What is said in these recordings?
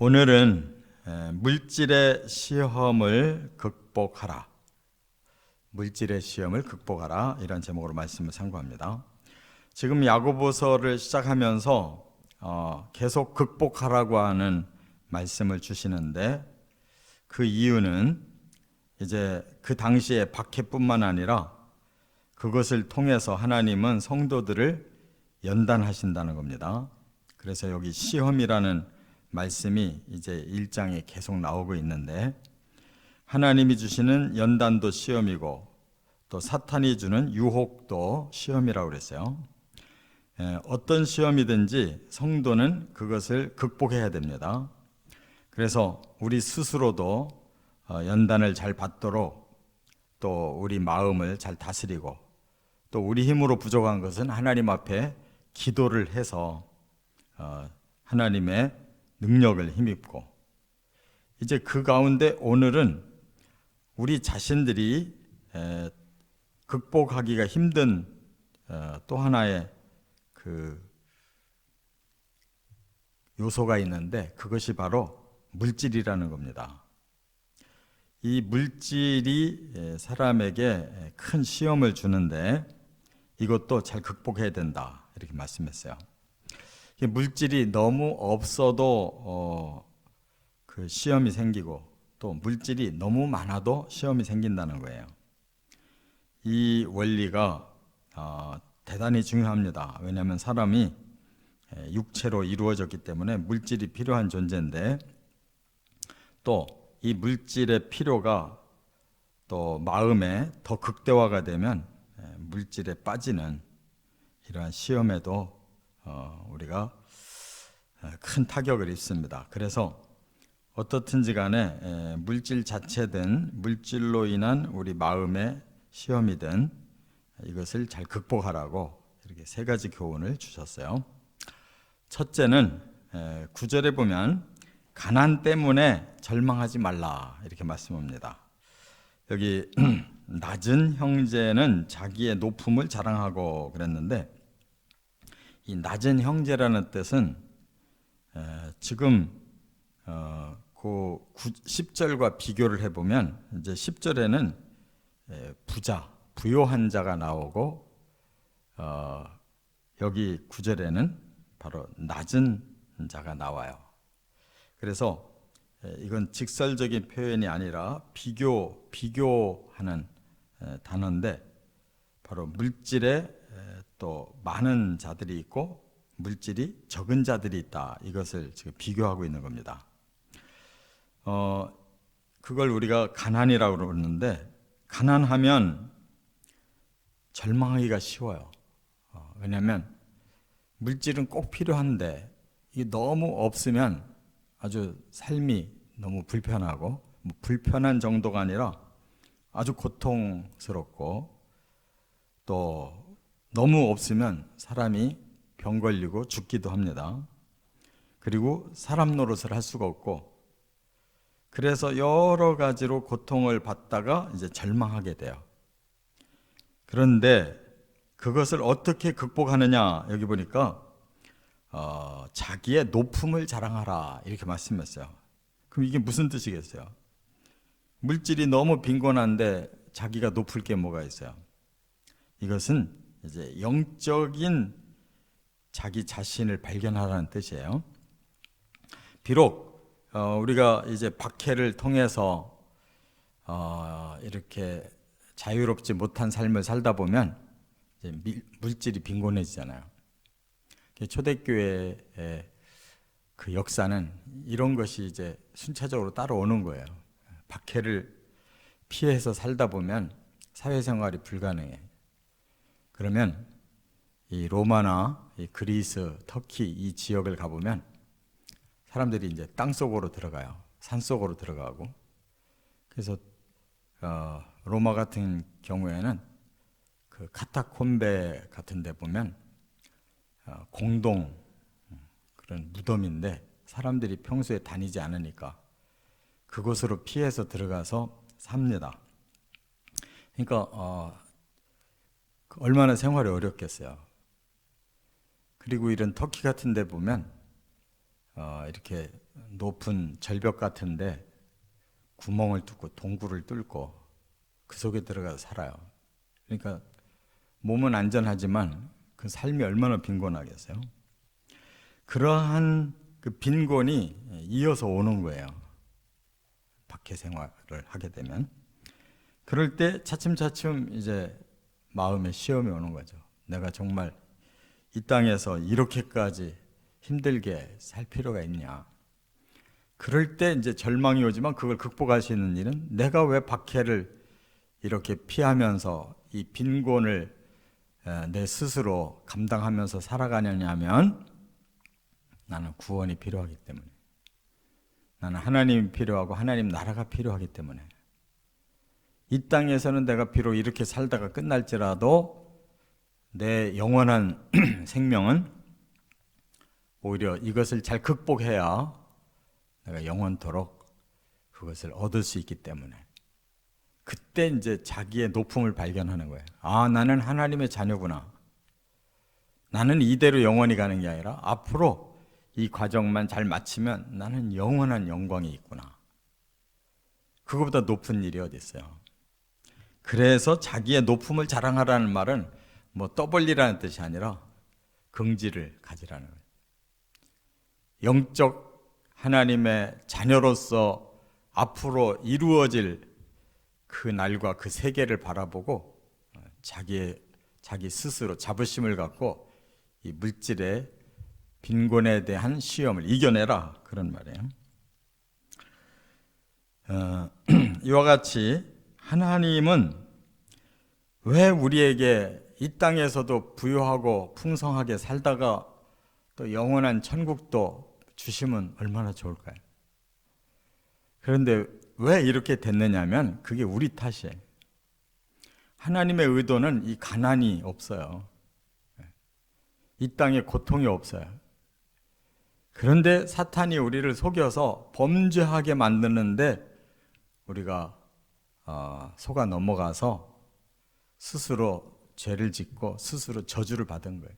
오늘은 물질의 시험을 극복하라. 물질의 시험을 극복하라. 이런 제목으로 말씀을 상고합니다. 지금 야고보서를 시작하면서 계속 극복하라고 하는 말씀을 주시는데, 그 이유는 이제 그 당시에 박해뿐만 아니라 그것을 통해서 하나님은 성도들을 연단하신다는 겁니다. 그래서 여기 시험이라는 말씀이 이제 1장에 계속 나오고 있는데, 하나님이 주시는 연단도 시험이고 또 사탄이 주는 유혹도 시험이라고 그랬어요. 어떤 시험이든지 성도는 그것을 극복해야 됩니다. 그래서 우리 스스로도 연단을 잘 받도록, 또 우리 마음을 잘 다스리고, 또 우리 힘으로 부족한 것은 하나님 앞에 기도를 해서 하나님의 능력을 힘입고, 이제 그 가운데 오늘은 우리 자신들이 극복하기가 힘든 또 하나의 그 요소가 있는데, 그것이 바로 물질이라는 겁니다. 이 물질이 사람에게 큰 시험을 주는데 이것도 잘 극복해야 된다, 이렇게 말씀했어요. 물질이 너무 없어도 그 시험이 생기고, 또 물질이 너무 많아도 시험이 생긴다는 거예요. 이 원리가 대단히 중요합니다. 왜냐하면 사람이 육체로 이루어졌기 때문에 물질이 필요한 존재인데, 또 이 물질의 필요가 또 마음에 더 극대화가 되면 물질에 빠지는 이러한 시험에도 우리가 큰 타격을 입습니다. 그래서 어떻든지 간에 물질 자체든 물질로 인한 우리 마음의 시험이든 이것을 잘 극복하라고 이렇게 세 가지 교훈을 주셨어요. 첫째는 9절에 보면 가난 때문에 절망하지 말라, 이렇게 말씀합니다. 여기 낮은 형제는 자기의 높음을 자랑하고 그랬는데, 이 낮은 형제라는 뜻은 지금 그 10절과 비교를 해보면, 이제 10절에는 부요한 자가 나오고, 여기 9절에는 바로 낮은 자가 나와요. 그래서 이건 직설적인 표현이 아니라 비교하는 단어인데, 바로 물질에 또 많은 자들이 있고 물질이 적은 자들이 있다, 이것을 지금 비교하고 있는 겁니다. 그걸 우리가 가난이라고 그러는데, 가난하면 절망하기가 쉬워요. 왜냐하면 물질은 꼭 필요한데 이게 너무 없으면 아주 삶이 너무 불편하고, 불편한 정도가 아니라 아주 고통스럽고, 또 너무 없으면 사람이 병 걸리고 죽기도 합니다. 그리고 사람 노릇을 할 수가 없고, 그래서 여러 가지로 고통을 받다가 이제 절망하게 돼요. 그런데 그것을 어떻게 극복하느냐, 여기 보니까 자기의 높음을 자랑하라, 이렇게 말씀했어요. 그럼 이게 무슨 뜻이겠어요? 물질이 너무 빈곤한데 자기가 높을 게 뭐가 있어요? 이것은 이제 영적인 자기 자신을 발견하라는 뜻이에요. 비록 우리가 이제 박해를 통해서 이렇게 자유롭지 못한 삶을 살다 보면 이제 물질이 빈곤해지잖아요. 초대교회의 그 역사는 이런 것이 이제 순차적으로 따라오는 거예요. 박해를 피해서 살다 보면 사회생활이 불가능해. 그러면 이 로마나 이 그리스, 터키 이 지역을 가보면 사람들이 이제 땅 속으로 들어가요. 산 속으로 들어가고. 그래서 로마 같은 경우에는 그 카타콤베 같은 데 보면 공동 그런 무덤인데, 사람들이 평소에 다니지 않으니까 그곳으로 피해서 들어가서 삽니다. 그러니까 얼마나 생활이 어렵겠어요. 그리고 이런 터키 같은 데 보면 이렇게 높은 절벽 같은데 구멍을 뚫고 동굴을 뚫고 그 속에 들어가서 살아요. 그러니까 몸은 안전하지만 그 삶이 얼마나 빈곤하겠어요. 그러한 그 빈곤이 이어서 오는 거예요. 박해 생활을 하게 되면. 그럴 때 차츰차츰 이제 마음에 시험이 오는 거죠. 내가 정말 이 땅에서 이렇게까지 힘들게 살 필요가 있냐. 그럴 때 이제 절망이 오지만 그걸 극복할 수 있는 일은 내가 왜 박해를 이렇게 피하면서 이 빈곤을 내 스스로 감당하면서 살아가느냐면 나는 구원이 필요하기 때문에, 나는 하나님이 필요하고 하나님 나라가 필요하기 때문에, 이 땅에서는 내가 비록 이렇게 살다가 끝날지라도 내 영원한 생명은 오히려 이것을 잘 극복해야 내가 영원토록 그것을 얻을 수 있기 때문에, 그때 이제 자기의 높음을 발견하는 거예요. 아, 나는 하나님의 자녀구나. 나는 이대로 영원히 가는 게 아니라 앞으로 이 과정만 잘 마치면 나는 영원한 영광이 있구나. 그거보다 높은 일이 어디 있어요. 그래서 자기의 높음을 자랑하라는 말은 뭐 떠벌리라는 뜻이 아니라 긍지를 가지라는 거예요. 영적 하나님의 자녀로서 앞으로 이루어질 그 날과 그 세계를 바라보고 자기 스스로 자부심을 갖고 이 물질의 빈곤에 대한 시험을 이겨내라, 그런 말이에요. 이와 같이 하나님은 왜 우리에게 이 땅에서도 부유하고 풍성하게 살다가 또 영원한 천국도 주시면 얼마나 좋을까요? 그런데 왜 이렇게 됐느냐면 그게 우리 탓이에요. 하나님의 의도는 이 가난이 없어요. 이 땅에 고통이 없어요. 그런데 사탄이 우리를 속여서 범죄하게 만드는데 우리가 속아 넘어가서 스스로 죄를 짓고 스스로 저주를 받은 거예요.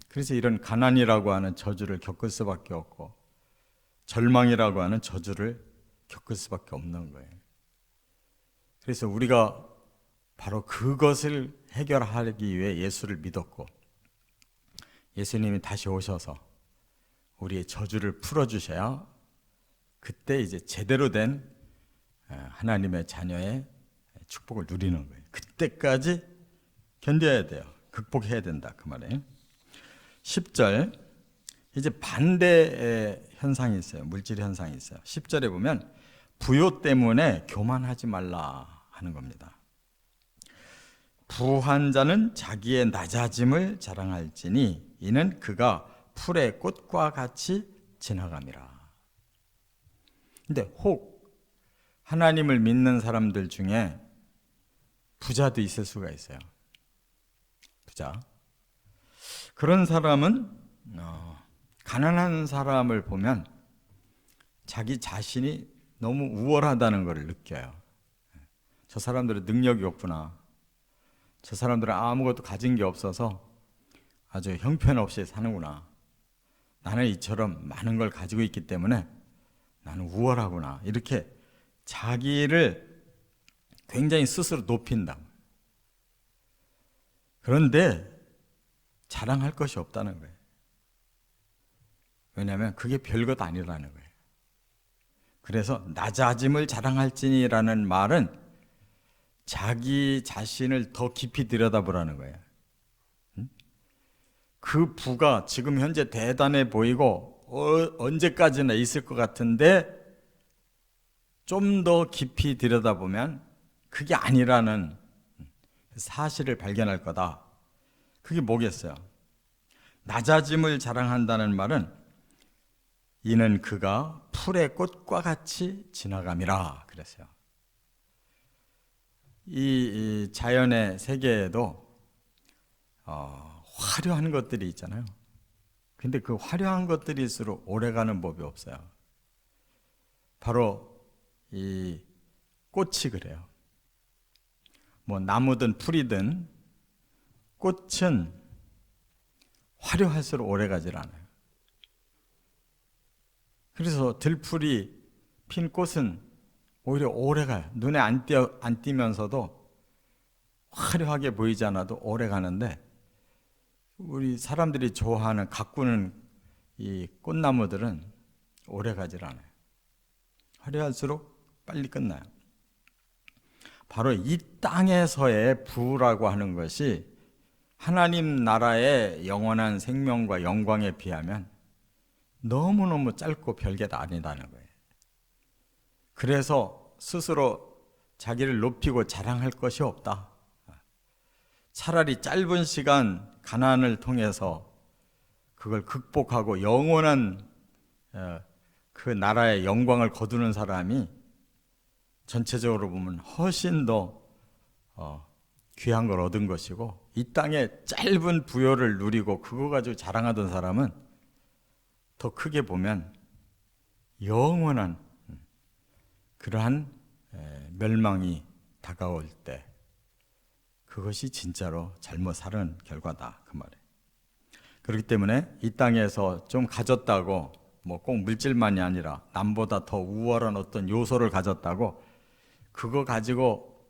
그래서 이런 가난이라고 하는 저주를 겪을 수밖에 없고 절망이라고 하는 저주를 겪을 수밖에 없는 거예요. 그래서 우리가 바로 그것을 해결하기 위해 예수를 믿었고, 예수님이 다시 오셔서 우리의 저주를 풀어주셔야 그때 이제 제대로 된 하나님의 자녀의 축복을 누리는 거예요. 그때까지 견뎌야 돼요. 극복해야 된다, 그 말이에요. 10절, 이제 반대의 현상이 있어요. 물질 현상이 있어요. 10절에 보면 부요 때문에 교만하지 말라 하는 겁니다. 부한 자는 자기의 낮아짐을 자랑할지니 이는 그가 풀의 꽃과 같이 지나감이라. 근데 혹 하나님을 믿는 사람들 중에 부자도 있을 수가 있어요. 부자. 그런 사람은 가난한 사람을 보면 자기 자신이 너무 우월하다는 것을 느껴요. 저 사람들은 능력이 없구나. 저 사람들은 아무것도 가진 게 없어서 아주 형편없이 사는구나. 나는 이처럼 많은 걸 가지고 있기 때문에 나는 우월하구나. 이렇게 자기를 굉장히 스스로 높인다. 그런데 자랑할 것이 없다는 거예요. 왜냐하면 그게 별것 아니라는 거예요. 그래서 낮아짐을 자랑할지니라는 말은 자기 자신을 더 깊이 들여다보라는 거예요. 그 부가 지금 현재 대단해 보이고 언제까지나 있을 것 같은데 좀 더 깊이 들여다보면 그게 아니라는 사실을 발견할 거다. 그게 뭐겠어요? 낮아짐을 자랑한다는 말은 이는 그가 풀의 꽃과 같이 지나감이라 그랬어요. 이 자연의 세계에도 화려한 것들이 있잖아요. 근데 그 화려한 것들일수록 오래가는 법이 없어요. 바로 이 꽃이 그래요. 뭐 나무든 풀이든 꽃은 화려할수록 오래가질 않아요. 그래서 들풀이 핀 꽃은 오히려 오래가요. 눈에 안 띄면서도 화려하게 보이지 않아도 오래 가는데, 우리 사람들이 좋아하는 가꾸는 이 꽃나무들은 오래 가질 않아요. 화려할수록 빨리 끝나요. 바로 이 땅에서의 부라고 하는 것이 하나님 나라의 영원한 생명과 영광에 비하면 너무너무 짧고 별게도 아니다는 거예요. 그래서 스스로 자기를 높이고 자랑할 것이 없다. 차라리 짧은 시간 가난을 통해서 그걸 극복하고 영원한 그 나라의 영광을 거두는 사람이 전체적으로 보면 훨씬 더 귀한 걸 얻은 것이고, 이 땅에 짧은 부요를 누리고 그거 가지고 자랑하던 사람은 더 크게 보면 영원한 그러한 멸망이 다가올 때 그것이 진짜로 잘못 살은 결과다, 그 말이에요. 그렇기 때문에 이 땅에서 좀 가졌다고, 뭐 꼭 물질만이 아니라 남보다 더 우월한 어떤 요소를 가졌다고 그거 가지고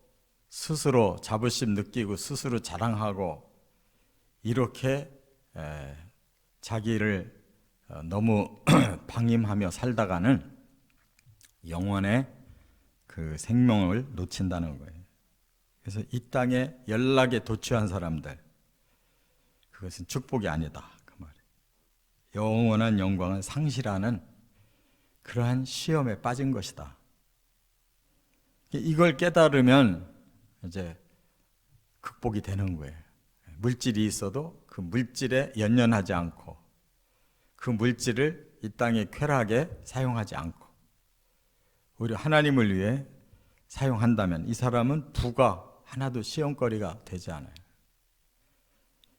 스스로 자부심 느끼고 스스로 자랑하고 이렇게 자기를 너무 방임하며 살다가는 영원의 그 생명을 놓친다는 거예요. 그래서 이 땅에 연락에 도취한 사람들, 그것은 축복이 아니다, 그 말이에요. 영원한 영광을 상실하는 그러한 시험에 빠진 것이다. 이걸 깨달으면 이제 극복이 되는 거예요. 물질이 있어도 그 물질에 연연하지 않고 그 물질을 이 땅의 쾌락에 사용하지 않고 오히려 하나님을 위해 사용한다면 이 사람은 부가 하나도 시험거리가 되지 않아요.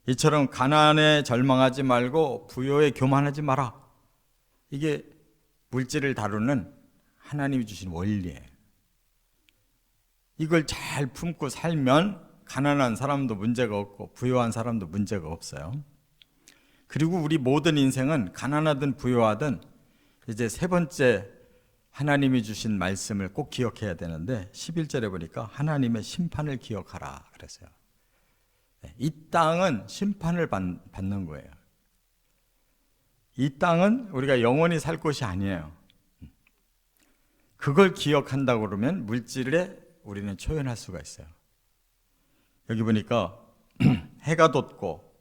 이처럼 가난에 절망하지 말고 부요에 교만하지 마라. 이게 물질을 다루는 하나님이 주신 원리예요. 이걸 잘 품고 살면 가난한 사람도 문제가 없고 부유한 사람도 문제가 없어요. 그리고 우리 모든 인생은 가난하든 부유하든 이제 세 번째 하나님이 주신 말씀을 꼭 기억해야 되는데, 11절에 보니까 하나님의 심판을 기억하라 그랬어요. 이 땅은 심판을 받는 거예요. 이 땅은 우리가 영원히 살 곳이 아니에요. 그걸 기억한다고 그러면 물질에 우리는 초연할 수가 있어요. 여기 보니까 해가 돋고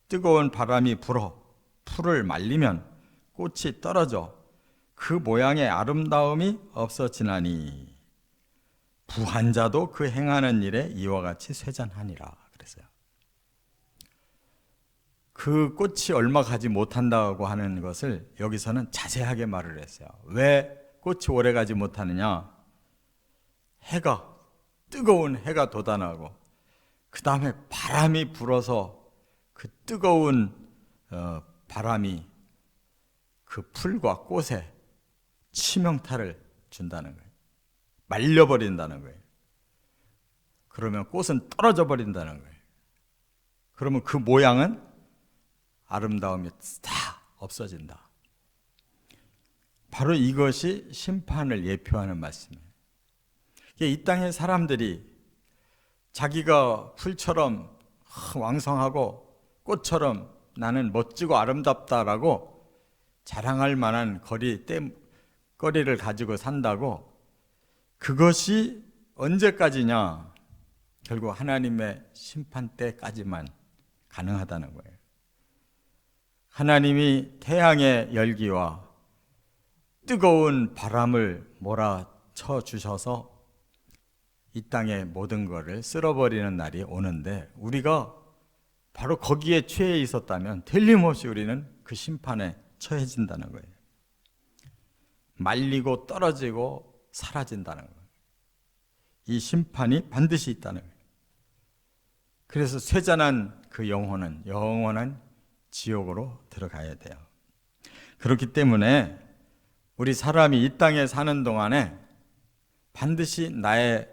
뜨거운 바람이 불어 풀을 말리면 꽃이 떨어져 그 모양의 아름다움이 없어지나니 부한 자도 그 행하는 일에 이와 같이 쇠잔하니라 그랬어요. 그 꽃이 얼마 가지 못한다고 하는 것을 여기서는 자세하게 말을 했어요. 왜 꽃이 오래 가지 못하느냐? 해가, 뜨거운 해가 돋아나고 그 다음에 바람이 불어서 그 뜨거운 바람이 그 풀과 꽃에 치명타를 준다는 거예요. 말려버린다는 거예요. 그러면 꽃은 떨어져 버린다는 거예요. 그러면 그 모양은 아름다움이 다 없어진다. 바로 이것이 심판을 예표하는 말씀이에요. 이 땅의 사람들이 자기가 풀처럼 왕성하고 꽃처럼 나는 멋지고 아름답다라고 자랑할 만한 거리를 가지고 산다고, 그것이 언제까지냐? 결국 하나님의 심판 때까지만 가능하다는 거예요. 하나님이 태양의 열기와 뜨거운 바람을 몰아쳐 주셔서 이 땅의 모든 것을 쓸어버리는 날이 오는데, 우리가 바로 거기에 취해 있었다면 틀림없이 우리는 그 심판에 처해진다는 거예요. 말리고 떨어지고 사라진다는 거예요. 이 심판이 반드시 있다는 거예요. 그래서 쇠잔한 그 영혼은 영원한 지옥으로 들어가야 돼요. 그렇기 때문에 우리 사람이 이 땅에 사는 동안에 반드시 나의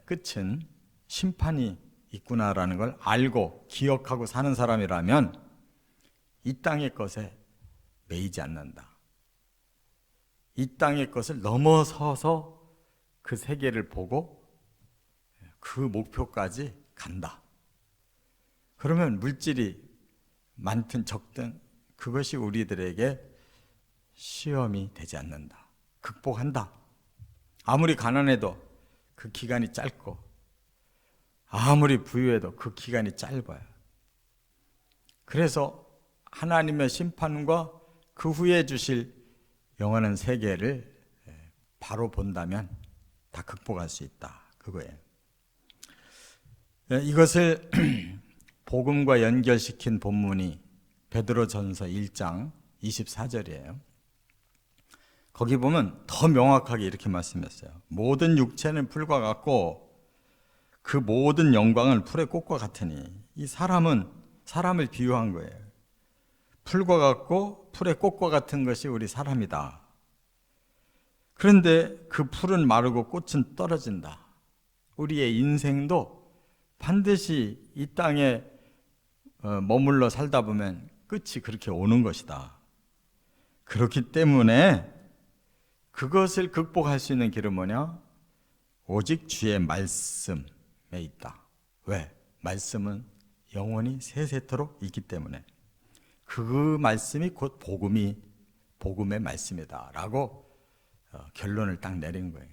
끝은 심판이 있구나라는 걸 알고 기억하고 사는 사람이라면 이 땅의 것에 매이지 않는다. 이 땅의 것을 넘어서서 그 세계를 보고 그 목표까지 간다. 그러면 물질이 많든 적든 그것이 우리들에게 시험이 되지 않는다. 극복한다. 아무리 가난해도 그 기간이 짧고 아무리 부유해도 그 기간이 짧아요. 그래서 하나님의 심판과 그 후에 주실 영원한 세계를 바로 본다면 다 극복할 수 있다. 그거예요. 이것을 복음과 연결시킨 본문이 베드로전서 1장 24절이에요. 거기 보면 더 명확하게 이렇게 말씀했어요. 모든 육체는 풀과 같고 그 모든 영광은 풀의 꽃과 같으니, 이 사람은 사람을 비유한 거예요. 풀과 같고 풀의 꽃과 같은 것이 우리 사람이다. 그런데 그 풀은 마르고 꽃은 떨어진다. 우리의 인생도 반드시 이 땅에 머물러 살다 보면 끝이 그렇게 오는 것이다. 그렇기 때문에 그것을 극복할 수 있는 길은 뭐냐? 오직 주의 말씀에 있다. 왜? 말씀은 영원히 세세토록 있기 때문에. 그 말씀이 곧 복음의 말씀이다 라고 결론을 딱 내린 거예요.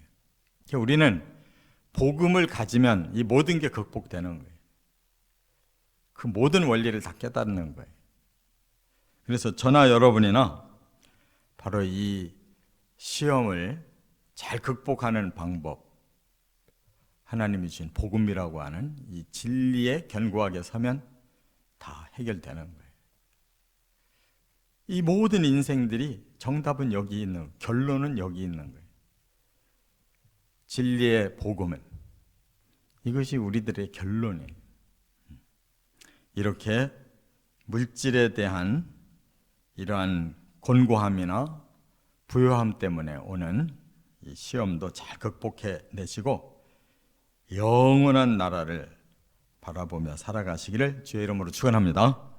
그러니까 우리는 복음을 가지면 이 모든 게 극복되는 거예요. 그 모든 원리를 다 깨닫는 거예요. 그래서 저나 여러분이나 바로 이 시험을 잘 극복하는 방법, 하나님이 주신 복음이라고 하는 이 진리에 견고하게 서면 다 해결되는 거예요. 이 모든 인생들이 정답은 여기 있는, 결론은 여기 있는 거예요. 진리의 복음은 이것이 우리들의 결론이에요. 이렇게 물질에 대한 이러한 곤고함이나 부요함 때문에 오는 이 시험도 잘 극복해 내시고 영원한 나라를 바라보며 살아가시기를 주의 이름으로 축원합니다.